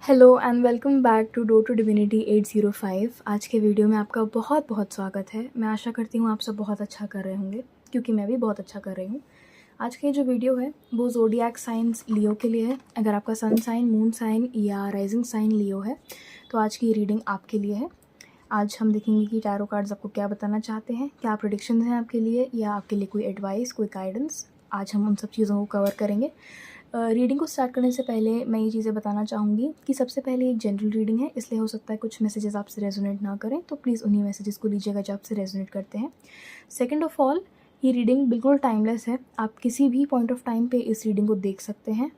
Hello and welcome back to door to divinity 805। आज के video में आपका बहुत बहुत स्वागत है। मैं आशा करती हूँ आप सब बहुत अच्छा कर रहे होंगे, क्योंकि मैं भी बहुत अच्छा कर रही हूँ। आज का जो वीडियो है वो ज़ोडिएक साइंस लियो के लिए है। अगर आपका सन साइन, मून साइन या राइजिंग साइन लियो है तो आज की रीडिंग आपके लिए है। आज हम देखेंगे कि टैरो कार्ड्स आपको क्या बताना चाहते हैं, क्या प्रेडिक्शंस हैं आपके लिए या आपके लिए कोई एडवाइस, कोई गाइडेंस। आज हम उन सब चीज़ों को कवर करेंगे। रीडिंग को स्टार्ट करने से पहले मैं ये चीज़ें बताना चाहूँगी कि सबसे पहले एक जनरल रीडिंग है, इसलिए हो सकता है कुछ मैसेजेस आपसे रेजोनेट ना करें, तो प्लीज़ उन्हीं मैसेजेस को लीजिएगा जो आपसे रेजोनेट करते हैं। सेकेंड ऑफ ऑल, ये रीडिंग बिल्कुल टाइमलेस है। आप किसी भी पॉइंट ऑफ टाइम पे इस रीडिंग को देख सकते हैं।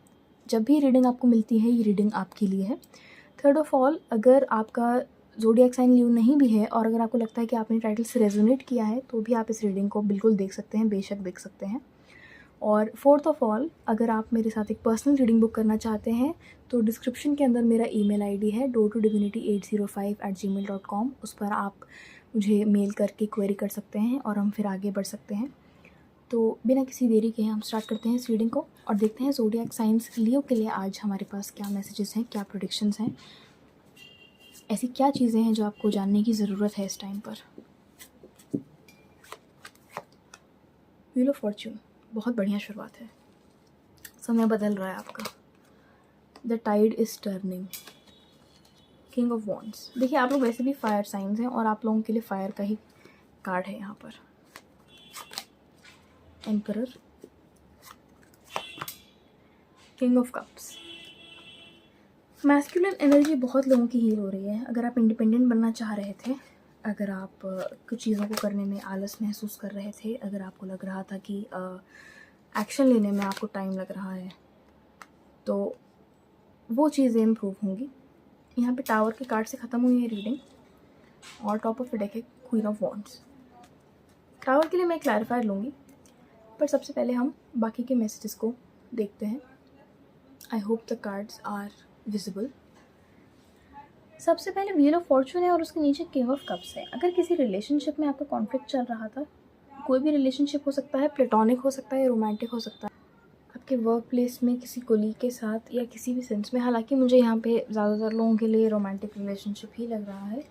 जब भी रीडिंग आपको मिलती है, ये रीडिंग आपके लिए है। थर्ड ऑफ ऑल, अगर आपका ज़ोडिएक साइन लियो नहीं भी है और अगर आपको लगता है कि आपने टाइटल से रेजोनेट किया है, तो भी आप इस रीडिंग को बिल्कुल देख सकते हैं, बेशक देख सकते हैं। और फोर्थ ऑफ ऑल, अगर आप मेरे साथ एक पर्सनल रीडिंग बुक करना चाहते हैं तो डिस्क्रिप्शन के अंदर मेरा ईमेल आईडी है doortodivinity805@gmail.com। उस पर आप मुझे मेल करके क्वेरी कर सकते हैं और हम फिर आगे बढ़ सकते हैं। तो बिना किसी देरी के हम स्टार्ट करते हैं इस रीडिंग को और देखते हैं ज़ोडिएक साइंस लियो के लिए आज हमारे पास क्या मैसेजेस हैं, क्या प्रेडिक्शंस हैं, ऐसी क्या चीज़ें हैं जो आपको जानने की ज़रूरत है इस टाइम पर। व्हील ऑफ फॉर्च्यून, बहुत बढ़िया शुरुआत है। समय बदल रहा है आपका। The tide is turning. King of wands, देखिए आप लोग वैसे भी फायर साइंस हैं और आप लोगों के लिए फायर का ही कार्ड है यहाँ पर। Emperor, king of cups. Masculine energy बहुत लोगों की हील हो रही है। अगर आप इंडिपेंडेंट बनना चाह रहे थे, अगर आप कुछ चीज़ों को करने में आलस महसूस कर रहे थे, अगर आपको लग रहा था कि एक्शन लेने में आपको टाइम लग रहा है, तो वो चीज़ें इम्प्रूव होंगी। यहाँ पे टावर के कार्ड से ख़त्म हुई है रीडिंग और टॉप ऑफ द डेक है क्वीन ऑफ वॉन्ड्स। टावर के लिए मैं क्लैरिफायर लूँगी, पर सबसे पहले हम बाकी के मैसेजेस को देखते हैं। I hope the cards are visible. सबसे पहले व्हील ऑफ फॉर्चून है और उसके नीचे किंग ऑफ कप्स है। अगर किसी रिलेशनशिप में आपका कॉन्फ्लिक्ट चल रहा था, कोई भी रिलेशनशिप हो सकता है, प्लेटोनिक हो सकता है, रोमांटिक हो सकता है, आपके वर्क प्लेस में किसी कोलीग के साथ या किसी भी सेंस में, हालांकि मुझे यहाँ पे ज़्यादातर लोगों के लिए रोमांटिक रिलेशनशिप ही लग रहा है।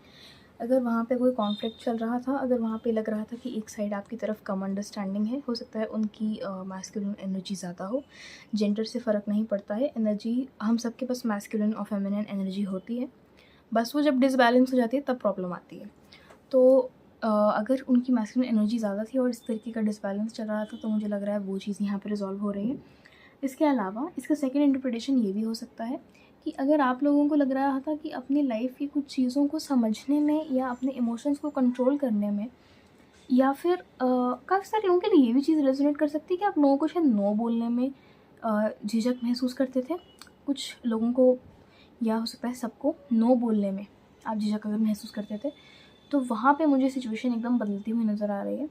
अगर वहाँ पे कोई कॉन्फ्लिक्ट चल रहा था, अगर वहाँ पे लग रहा था कि एक साइड आपकी तरफ कम अंडरस्टैंडिंग है, हो सकता है उनकी मैस्कुलिन एनर्जी ज़्यादा हो। जेंडर से फ़र्क नहीं पड़ता है, एनर्जी हम सबके पास मैस्कुलिन और फेमिनिन एनर्जी होती है। बस वो जब डिसबैलेंस हो जाती है तब प्रॉब्लम आती है। तो अगर उनकी मैस्कुलिन एनर्जी ज़्यादा थी और इस तरीके का डिसबैलेंस चल रहा था, तो मुझे लग रहा है वो चीज़ यहाँ पर रिजॉल्व हो रही है। इसके अलावा इसका सेकेंड इंटरप्रिटेशन ये भी हो सकता है कि अगर आप लोगों को लग रहा था कि अपनी लाइफ की कुछ चीज़ों को समझने में या अपने इमोशंस को कंट्रोल करने में, या फिर काफ़ी सारे लोगों के लिए ये भी चीज़ रेजोनेट कर सकती है कि आप लोगों को शायद नो बोलने में झिझक महसूस करते थे। कुछ लोगों को, या हो सकता है सबको, नो बोलने में आप झिझक अगर महसूस करते थे, तो वहाँ पे मुझे सिचुएशन एकदम बदलती हुई नज़र आ रही है।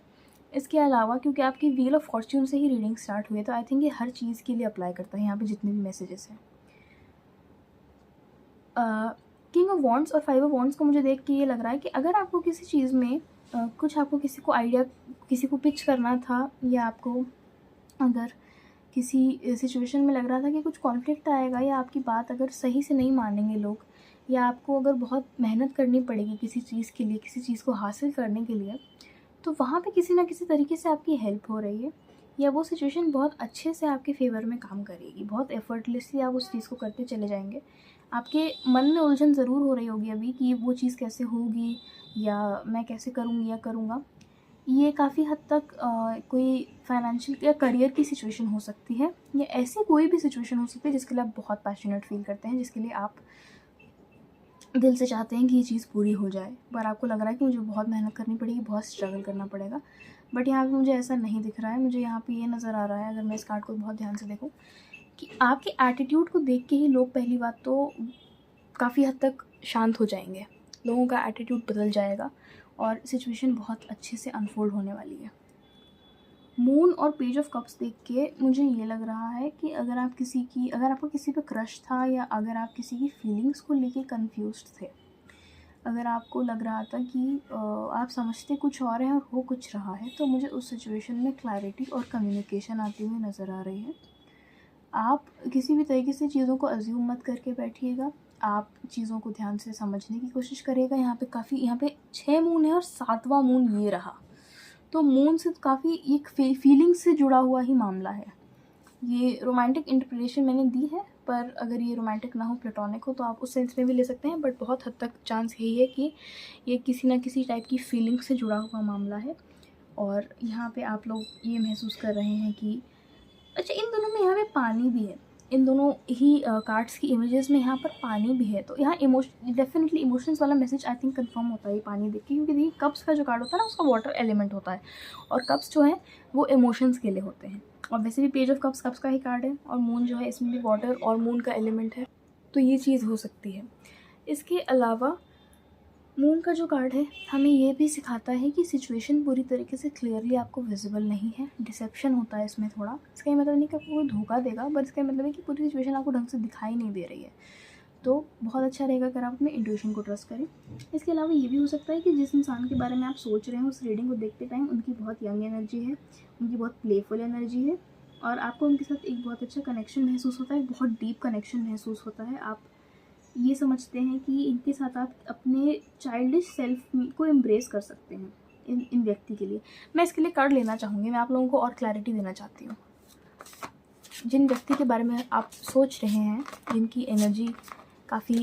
इसके अलावा क्योंकि आपकी व्हील ऑफ फॉर्च्यून से ही रीडिंग स्टार्ट हुई है, तो आई थिंक ये हर चीज़ के लिए अप्लाई करता है यहाँ पे जितने भी मैसेजेस हैं। किंग ऑफ वॉन्ड्स और फाइव ऑफ वॉन्ड्स को मुझे देख के ये लग रहा है कि अगर आपको किसी चीज़ में कुछ, आपको किसी को आइडिया, किसी को पिच करना था, या आपको अगर किसी सिचुएशन में लग रहा था कि कुछ कॉन्फ्लिक्ट आएगा या आपकी बात अगर सही से नहीं मानेंगे लोग, या आपको अगर बहुत मेहनत करनी पड़ेगी किसी चीज़ के लिए, किसी चीज़ को हासिल करने के लिए, तो वहाँ पे किसी ना किसी तरीके से आपकी हेल्प हो रही है, या वो सिचुएशन बहुत अच्छे से आपके फेवर में काम करेगी। बहुत एफर्टलेसली आप उस चीज़ को करते चले जाएंगे। आपके मन में उलझन ज़रूर हो रही होगी अभी कि वो चीज़ कैसे होगी, या मैं कैसे करूँगी या करूँगा। ये काफ़ी हद तक कोई फाइनेंशियल या करियर की सिचुएशन हो सकती है, या ऐसी कोई भी सिचुएशन हो सकती है जिसके लिए आप बहुत पैशनेट फील करते हैं, जिसके लिए आप दिल से चाहते हैं कि ये चीज़ पूरी हो जाए, पर आपको लग रहा है कि मुझे बहुत मेहनत करनी पड़ेगी, बहुत स्ट्रगल करना पड़ेगा। बट यहाँ पे मुझे ऐसा नहीं दिख रहा है। मुझे यहाँ पे ये नज़र आ रहा है, अगर मैं इस कार्ड को बहुत ध्यान से देखूँ, कि आपके एटीट्यूड को देख के ही लोग पहली बात तो काफ़ी हद तक शांत हो जाएंगे, लोगों का एटीट्यूड बदल जाएगा और सिचुएशन बहुत अच्छे से अनफोल्ड होने वाली है। मून और पेज ऑफ कप्स देख के मुझे ये लग रहा है कि अगर आपको किसी पे क्रश था, या अगर आप किसी की फीलिंग्स को लेके कंफ्यूज्ड थे, अगर आपको लग रहा था कि आप समझते कुछ और हैं और हो कुछ रहा है, तो मुझे उस सिचुएशन में क्लैरिटी और कम्युनिकेशन आती हुई नज़र आ रही है। आप किसी भी तरीके से चीज़ों को अज्यूम मत करके बैठिएगा। आप चीज़ों को ध्यान से समझने की कोशिश करिएगा। यहाँ पे 6 मून है और 7वां मून ये रहा, तो मून से काफ़ी एक फीलिंग से जुड़ा हुआ ही मामला है। ये रोमांटिक इंटरप्रिटेशन मैंने दी है, पर अगर ये रोमांटिक ना हो, प्लेटोनिक हो, तो आप उस सेंस में भी ले सकते हैं, बट बहुत हद तक चांस यही है कि ये किसी ना किसी टाइप की फीलिंग से जुड़ा हुआ मामला है। और यहाँ पे आप लोग ये महसूस कर रहे हैं कि अच्छा, इन दोनों में यहाँ पे पानी भी है, इन दोनों ही कार्ड्स की इमेजेस में यहाँ पर पानी भी है, तो यहाँ डेफिनेटली इमोशंस वाला मैसेज आई थिंक कंफर्म होता है ये पानी देख के, क्योंकि देखिए कप्स का जो कार्ड होता है ना, उसका वाटर एलिमेंट होता है, और कप्स जो है वो इमोशंस के लिए होते हैं, और वैसे भी पेज ऑफ कप्स का ही कार्ड है, और मून जो है इसमें भी वाटर और मून का एलिमेंट है, तो ये चीज़ हो सकती है। इसके अलावा मून का जो कार्ड है हमें ये भी सिखाता है कि सिचुएशन पूरी तरीके से क्लियरली आपको विजिबल नहीं है, डिसेप्शन होता है इसमें थोड़ा। इसका ये मतलब नहीं कि आपको कोई धोखा देगा, बट इसका मतलब है कि पूरी सिचुएशन आपको ढंग से दिखाई नहीं दे रही है, तो बहुत अच्छा रहेगा अगर आप अपने इंट्यूशन को ट्रस्ट करें। इसके अलावा ये भी हो सकता है कि जिस इंसान के बारे में आप सोच रहे हैं उस रीडिंग को देखते टाइम उनकी बहुत यंग एनर्जी है, उनकी बहुत प्लेफुल एनर्जी है, और आपको उनके साथ एक बहुत अच्छा कनेक्शन महसूस होता है, बहुत डीप कनेक्शन महसूस होता है। आप ये समझते हैं कि इनके साथ आप अपने चाइल्डिश सेल्फ को एम्ब्रेस कर सकते हैं इन व्यक्ति के लिए। मैं इसके लिए कार्ड लेना चाहूँगी, मैं आप लोगों को और क्लैरिटी देना चाहती हूँ। जिन व्यक्ति के बारे में आप सोच रहे हैं, जिनकी एनर्जी काफ़ी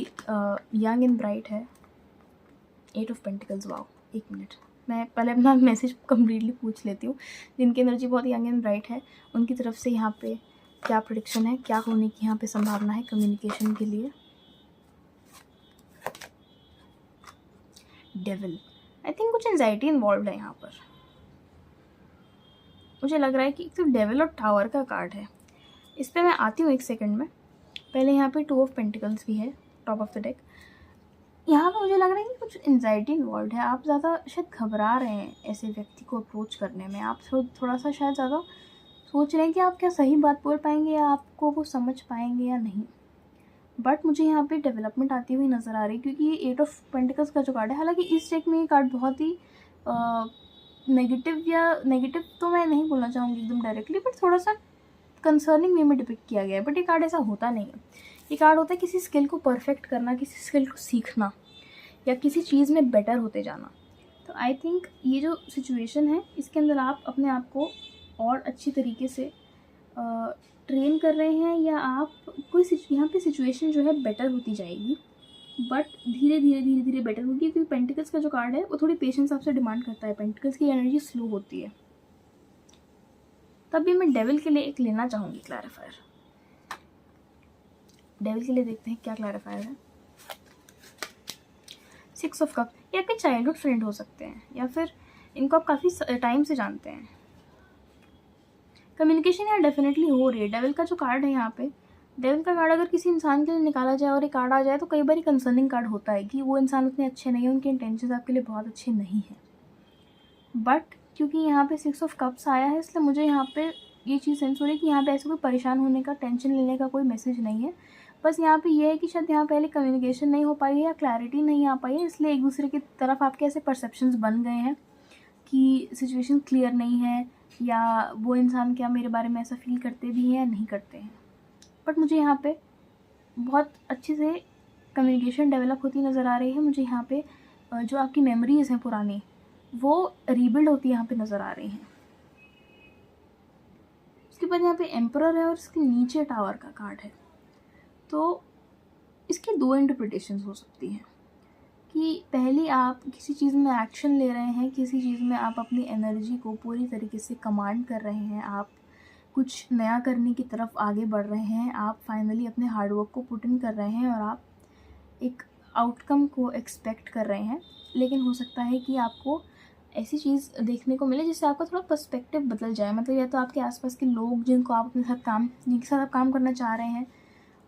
यंग एंड ब्राइट है, 8 ऑफ पेंटिकल्स, वाओ, 1 मिनट, मैं पहले अपना मैसेज कम्प्लीटली पूछ लेती हूँ। जिनकी एनर्जी बहुत यंग एंड ब्राइट है, उनकी तरफ से यहाँ पे क्या प्रेडिक्शन है, क्या होने की यहाँ पे संभावना है कम्युनिकेशन के लिए। डेविल, आई थिंक कुछ एंजाइटी इन्वॉल्व है यहाँ पर, मुझे लग रहा है कि तो डेविल और टावर का कार्ड है। इस पर मैं आती हूँ 1 सेकंड में। पहले यहाँ पे 2 ऑफ पेंटिकल्स भी है टॉप ऑफ द डेक। यहाँ पे मुझे लग रहा है कि कुछ एंजाइटी इन्वॉल्व है, आप ज़्यादा शायद घबरा रहे हैं ऐसे व्यक्ति को अप्रोच करने में, आप थोड़ा सा शायद ज़्यादा सोच रहे हैं कि आप क्या सही बात बोल पाएंगे या आपको वो समझ पाएंगे या नहीं। बट मुझे यहाँ पे डेवलपमेंट आती हुई नज़र आ रही है, क्योंकि ये 8 ऑफ पेंटिकल्स का जो कार्ड है, हालांकि इस डेक में ये कार्ड बहुत ही नेगेटिव तो मैं नहीं बोलना चाहूँगी एकदम डायरेक्टली, बट थोड़ा सा कंसर्निंग वे में डिपिक्ट किया गया है। बट ये कार्ड ऐसा होता नहीं है, ये कार्ड होता है किसी स्किल को परफेक्ट करना, किसी स्किल को सीखना, या किसी चीज़ में बेटर होते जाना। तो आई थिंक ये जो सिचुएशन है इसके अंदर आप अपने आप को और अच्छी तरीके से ट्रेन कर रहे हैं, या आप कोई यहाँ पे सिचुएशन जो है बेटर होती जाएगी, बट धीरे धीरे बेटर होगी, क्योंकि पेंटिकल्स का जो कार्ड है वो थोड़ी पेशेंस आपसे डिमांड करता है, पेंटिकल्स की एनर्जी स्लो होती है। तभी मैं डेविल के लिए एक लेना चाहूँगी क्लैरिफायर। डेविल के लिए देखते हैं क्या क्लैरिफायर है। 6 ऑफ कप, ये आपके चाइल्डहुड फ्रेंड हो सकते हैं, या फिर इनको आप काफ़ी टाइम से जानते हैं। कम्युनिकेशन यहाँ डेफिनेटली हो रही है। डेविल का जो कार्ड है यहाँ पे, डेविल का कार्ड अगर किसी इंसान के लिए निकाला जाए और एक कार्ड आ जाए तो कई बार कंसर्निंग कार्ड होता है कि वो इंसान उतने अच्छे नहीं है, उनके इंटेंशंस आपके लिए बहुत अच्छे नहीं हैं। बट क्योंकि यहाँ पे 6 ऑफ कप्स आया है, इसलिए मुझे यहाँ पे ये चीज़ सेंस हो रही है कि यहाँ पे ऐसे कोई परेशान होने का, टेंशन लेने का कोई मैसेज नहीं है। बस यहाँ पे ये है कि शायद यहाँ पहले कम्युनिकेशन नहीं हो पाई है या क्लैरिटी नहीं आ पाई है, इसलिए एक दूसरे की तरफ आपके ऐसे परसेप्शंस बन गए हैं कि सिचुएशन क्लियर नहीं है, या वो इंसान क्या मेरे बारे में ऐसा फील करते भी हैं या नहीं करते हैं। बट मुझे यहाँ पे बहुत अच्छे से कम्युनिकेशन डेवलप होती नज़र आ रही है। मुझे यहाँ पे जो आपकी मेमोरीज़ हैं पुरानी, वो रीबिल्ड होती यहाँ पे नज़र आ रही हैं। उसके बाद यहाँ पे एम्परर है और इसके नीचे टावर का कार्ड है। तो इसकी 2 इंटरप्रिटेशंस हो सकती हैं कि पहली, आप किसी चीज़ में एक्शन ले रहे हैं, किसी चीज़ में आप अपनी एनर्जी को पूरी तरीके से कमांड कर रहे हैं, आप कुछ नया करने की तरफ आगे बढ़ रहे हैं, आप फाइनली अपने हार्डवर्क को पुट इन कर रहे हैं और आप एक आउटकम को एक्सपेक्ट कर रहे हैं। लेकिन हो सकता है कि आपको ऐसी चीज़ देखने को मिले जिससे आपका थोड़ा पर्सपेक्टिव बदल जाए। मतलब या तो आपके आसपास के लोग जिनके साथ आप काम करना चाह रहे हैं,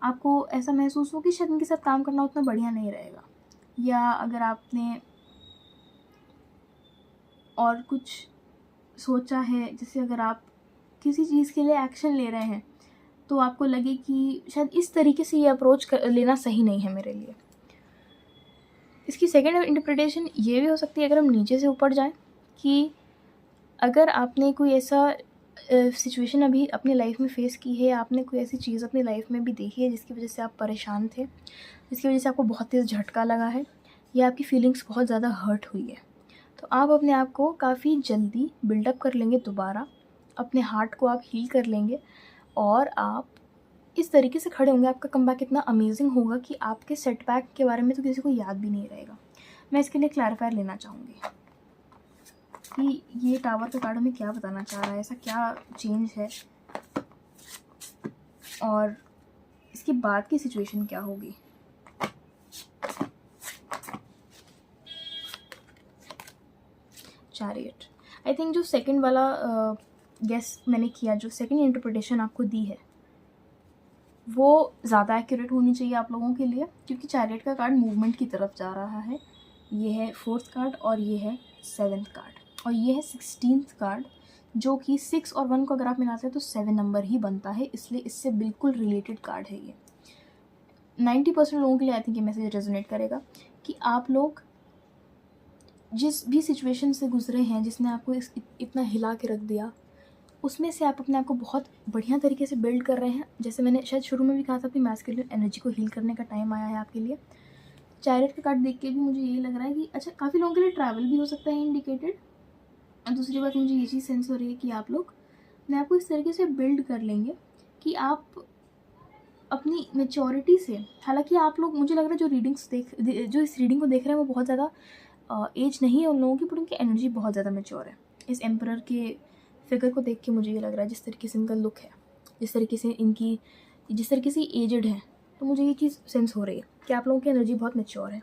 आपको ऐसा महसूस हो कि शायद इनके साथ काम करना उतना बढ़िया नहीं रहेगा, या अगर आपने और कुछ सोचा है, जैसे अगर आप किसी चीज़ के लिए एक्शन ले रहे हैं तो आपको लगे कि शायद इस तरीके से ये अप्रोच लेना सही नहीं है मेरे लिए। इसकी सेकेंड इंटरप्रिटेशन ये भी हो सकती है, अगर हम नीचे से ऊपर जाएं, कि अगर आपने कोई ऐसा सिचुएशन अभी अपनी लाइफ में फ़ेस की है, आपने कोई ऐसी चीज़ अपनी लाइफ में भी देखी है जिसकी वजह से आप परेशान थे, जिसकी वजह से आपको बहुत तेज़ झटका लगा है या आपकी फीलिंग्स बहुत ज़्यादा हर्ट हुई है, तो आप अपने आप को काफ़ी जल्दी बिल्डअप कर लेंगे दोबारा, अपने हार्ट को आप हील कर लेंगे और आप इस तरीके से खड़े होंगे, आपका कमबैक इतना अमेजिंग होगा कि आपके सेटबैक के बारे में तो किसी को याद भी नहीं रहेगा। मैं इसके लिए क्लैरिफायर लेना चाहूँगी कि ये टावर का कार्ड हमें क्या बताना चाह रहा है, ऐसा क्या चेंज है और इसके बाद की सिचुएशन क्या होगी। चैरियट, आई थिंक जो सेकंड वाला गेस मैंने किया, जो सेकंड इंटरप्रिटेशन आपको दी है वो ज़्यादा एक्यूरेट होनी चाहिए आप लोगों के लिए, क्योंकि चैरियट का कार्ड मूवमेंट की तरफ जा रहा है। ये है 4th कार्ड और ये है 7th कार्ड और ये है 16th कार्ड, जो कि 6 और 1 को अगर आप मिलाते हैं तो 7 नंबर ही बनता है, इसलिए इससे बिल्कुल रिलेटेड कार्ड है ये। 90% लोगों के लिए आई थिंक ये मैसेज रेजोनेट करेगा कि आप लोग जिस भी सिचुएशन से गुजरे हैं, जिसने आपको इतना हिला के रख दिया, उसमें से आप अपने आप को बहुत बढ़िया तरीके से बिल्ड कर रहे हैं। जैसे मैंने शायद शुरू में भी कहा था, अपनी मैस्कुलिन एनर्जी को हील करने का टाइम आया है आपके लिए। चैरियट का कार्ड देख के भी मुझे यही लग रहा है कि अच्छा, काफ़ी लोगों के लिए ट्रैवल भी हो सकता है इंडिकेटेड। और दूसरी बात मुझे ये चीज़ सेंस हो रही है कि आप लोग अपने आप को इस तरीके से बिल्ड कर लेंगे कि आप अपनी मेच्योरिटी से, हालांकि आप लोग, मुझे लग रहा है जो इस रीडिंग को देख रहे हैं वो बहुत ज़्यादा एज नहीं है उन लोगों की, पर उनकी एनर्जी बहुत ज़्यादा मेच्योर है। इस एम्परर के फिगर को देख के मुझे ये लग रहा है, जिस तरीके से इनका लुक है, जिस तरीके से एजड है, तो मुझे ये चीज़ सेंस हो रही है कि आप लोगों की एनर्जी बहुत मेच्योर है,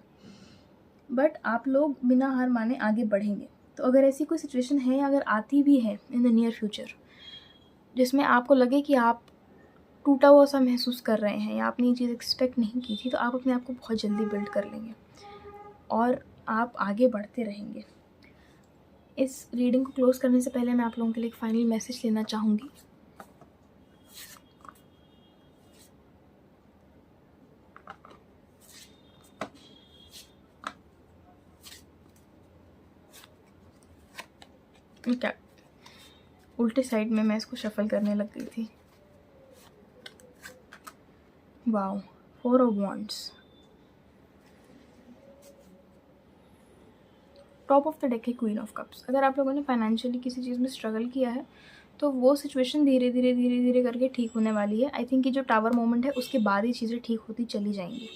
बट आप लोग बिना हार माने आगे बढ़ेंगे। तो अगर ऐसी कोई सिचुएशन है, अगर आती भी है इन द नियर फ्यूचर, जिसमें आपको लगे कि आप टूटा हुआ सा महसूस कर रहे हैं या आपने ये चीज़ एक्सपेक्ट नहीं की थी, तो आप अपने आप को बहुत जल्दी बिल्ड कर लेंगे और आप आगे बढ़ते रहेंगे। इस रीडिंग को क्लोज करने से पहले मैं आप लोगों के लिए एक फाइनल मैसेज लेना चाहूँगी। क्या उल्टे साइड में मैं इसको शफल करने लग गई थी। Wow, 4 of wands, top of the deck है क्वीन ऑफ कप्स। अगर आप लोगों ने फाइनेंशियली किसी चीज़ में स्ट्रगल किया है तो वो सिचुएशन धीरे धीरे करके ठीक होने वाली है। आई थिंक ये जो टावर मोमेंट है उसके बाद ही चीज़ें ठीक होती चली जाएंगी।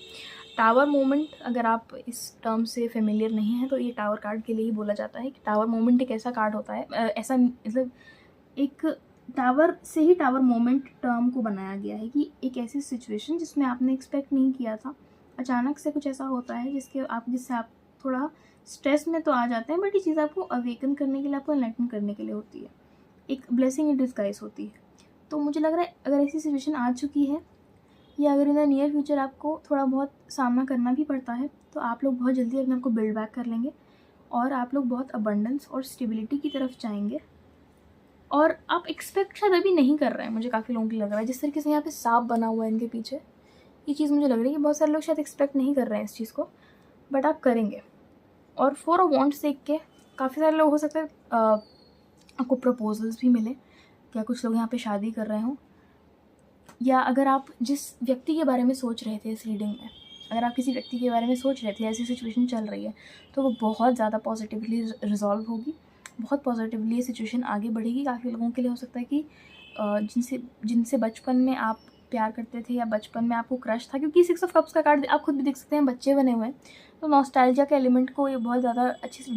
टावर मोमेंट, अगर आप इस टर्म से फेमिलियर नहीं है तो ये टावर कार्ड के लिए ही बोला जाता है कि टावर मोमेंट एक ऐसा कार्ड होता है, ऐसा मतलब एक टावर से ही टावर मोमेंट टर्म को बनाया गया है कि एक ऐसी सिचुएशन जिसमें आपने एक्सपेक्ट नहीं किया था, अचानक से कुछ ऐसा होता है जिससे आप थोड़ा स्ट्रेस में तो आ जाते हैं, बट ये चीज़ आपको अवेकन करने के लिए, आपको एनलाइटन करने के लिए होती है, एक ब्लेसिंग इन डिस्गाइज होती है। तो मुझे लग रहा है अगर ऐसी सिचुएशन आ चुकी है या अगर इन द नियर फ्यूचर आपको थोड़ा बहुत सामना करना भी पड़ता है, तो आप लोग बहुत जल्दी अपने आपको बिल्ड बैक कर लेंगे और आप लोग बहुत अबंडेंस और स्टेबिलिटी की तरफ जाएंगे। और आप एक्सपेक्ट शायद अभी नहीं कर रहे हैं, मुझे काफ़ी लोगों को लग रहा है, जिस तरीके से यहाँ पे सांप बना हुआ है इनके पीछे, ये चीज़ मुझे लग रही है कि बहुत सारे लोग शायद एक्सपेक्ट नहीं कर रहे हैं इस चीज़ को, बट आप करेंगे। और 4 ऑफ वॉन्ड्स देख के काफ़ी सारे लोग, हो सकता है आपको प्रपोजल्स भी मिले, क्या कुछ लोग यहाँ पे शादी कर रहे हों, या अगर आप जिस व्यक्ति के बारे में सोच रहे थे इस रीडिंग में, अगर आप किसी व्यक्ति के बारे में सोच रहे थे, ऐसी सिचुएशन चल रही है, तो वो बहुत ज़्यादा पॉजिटिवली रिजॉल्व होगी, बहुत पॉजिटिवली ये सिचुएशन आगे बढ़ेगी। काफ़ी लोगों के लिए हो सकता है कि जिनसे बचपन में आप प्यार करते थे या बचपन में आपको क्रश था, क्योंकि 6 ऑफ कप्स का कार्ड आप खुद भी देख सकते हैं, बच्चे बने हुए हैं, तो नॉस्टैल्जिया के एलिमेंट को ये बहुत ज़्यादा अच्छे से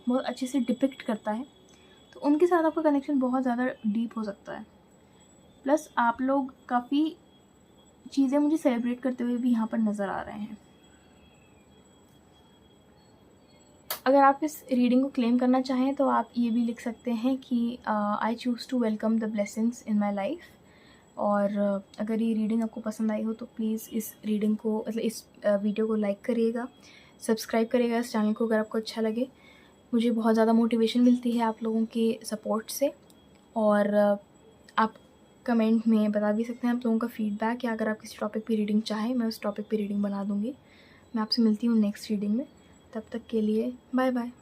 बहुत अच्छे से डिपिक्ट करता है, तो उनके साथ आपका कनेक्शन बहुत ज़्यादा डीप हो सकता है। प्लस आप लोग काफ़ी चीज़ें मुझे सेलिब्रेट करते हुए भी यहाँ पर नज़र आ रहे हैं। अगर आप इस रीडिंग को क्लेम करना चाहें तो आप ये भी लिख सकते हैं कि I choose to welcome the blessings in my life. और अगर ये रीडिंग आपको पसंद आई हो तो प्लीज़ इस रीडिंग को, मतलब इस वीडियो को लाइक करिएगा, सब्सक्राइब करिएगा इस चैनल को अगर आपको अच्छा लगे। मुझे बहुत ज़्यादा मोटिवेशन मिलती है आप लोगों के सपोर्ट से। और आप कमेंट में बता भी सकते हैं आप लोगों का फीडबैक, या अगर आप किसी टॉपिक पे रीडिंग चाहें मैं उस टॉपिक पे रीडिंग बना दूँगी। मैं आपसे मिलती हूँ नेक्स्ट रीडिंग में, तब तक के लिए बाय बाय।